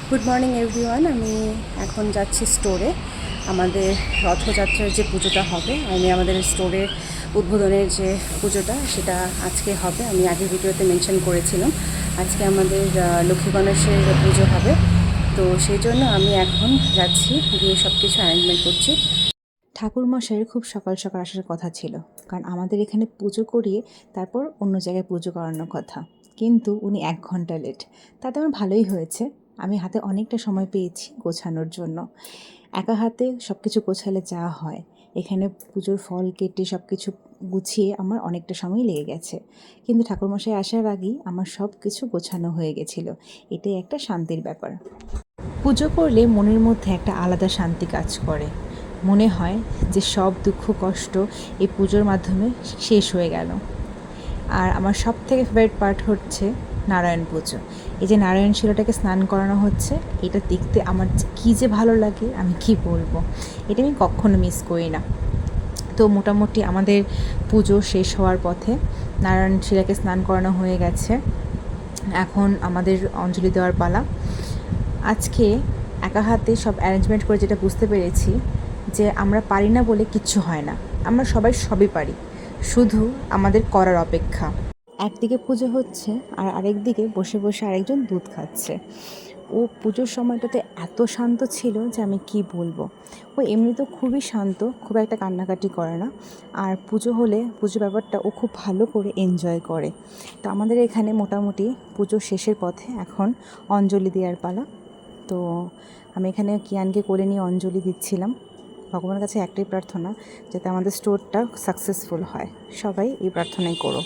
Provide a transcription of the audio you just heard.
Good morning everyone. আমি এখন যাচ্ছি স্টোরে। আমাদের রথযাত্রার যে পুজোটা হবে, আমাদের স্টোরে উদ্বোধনের যে পুজোটা সেটা আজকে হবে। আমি আগের ভিডিওতে মেনশন করেছিলাম আজকে আমাদের লক্ষ্মী গণেশের পুজো হবে। তো সেই জন্য আমি এখন যাচ্ছি, গিয়ে সব কিছু অ্যারেঞ্জমেন্ট করছি। ঠাকুরমশাইয়ের খুব সকাল সকাল আসার কথা ছিল, কারণ আমাদের এখানে পুজো করিয়ে তারপর অন্য জায়গায় পুজো করানোর কথা, কিন্তু উনি 1 ঘন্টা লেট। তাতে আমার ভালোই হয়েছে, আমি হাতে অনেকটা সময় পেয়েছি গোছানোর জন্য। একা হাতে সব কিছু গোছালে যা হয়, এখানে পুজোর ফল কেটে সব কিছু গুছিয়ে আমার অনেকটা সময় লেগে গেছে, কিন্তু ঠাকুরমশাই আসার আগেই আমার সব কিছু গোছানো হয়ে গেছিলো। এটাই একটা শান্তির ব্যাপার। পুজো করলে মনের মধ্যে একটা আলাদা শান্তি কাজ করে। মনে হয় যে সব দুঃখ কষ্ট এই পুজোর মাধ্যমে শেষ হয়ে গেল। আর আমার সব থেকে ফেভারিট পার্ট হচ্ছে নারায়ণ পুজো। এই যে নারায়ণ শিলাটাকে স্নান করানো হচ্ছে, এটা দেখতে আমার কী যে ভালো লাগে, আমি কি বলবো। এটা আমি কখনো মিস করি না। তো মোটামুটি আমাদের পুজো শেষ হওয়ার পথে, নারায়ণ শিলাকে স্নান করানো হয়ে গেছে, এখন আমাদের অঞ্জলি দেওয়ার পালা। আজকে একা হাতে সব অ্যারেঞ্জমেন্ট করে যেটা বুঝতে পেরেছি যে আমরা পারি না বলে কিচ্ছু হয় না, আমরা সবাই সবই পারি, শুধু আমাদের করার অপেক্ষা। একদিকে পুজো হচ্ছে আর আরেকদিকে বসে বসে আরেকজন দুধ খাচ্ছে। ও পুজোর সময়টাতে এত শান্ত ছিল যে আমি কি বলবো। ও এমনি তো খুবই শান্ত, খুব একটা কান্নাকাটি করে না, আর পুজো হলে পুজো ব্যাপারটা ও খুব ভালো করে এনজয় করে। তো আমাদের এখানে মোটামুটি পুজো শেষের পথে এখন অঞ্জলি দেওয়ার পালা। তো আমি এখানে কিয়ানকে কোলে নিয়ে অঞ্জলি দিচ্ছিলাম। ভগবানের কাছে একটাই প্রার্থনা, যাতে আমাদের স্টোরটা সাকসেসফুল হয়। সবাই এই প্রার্থনাই করো।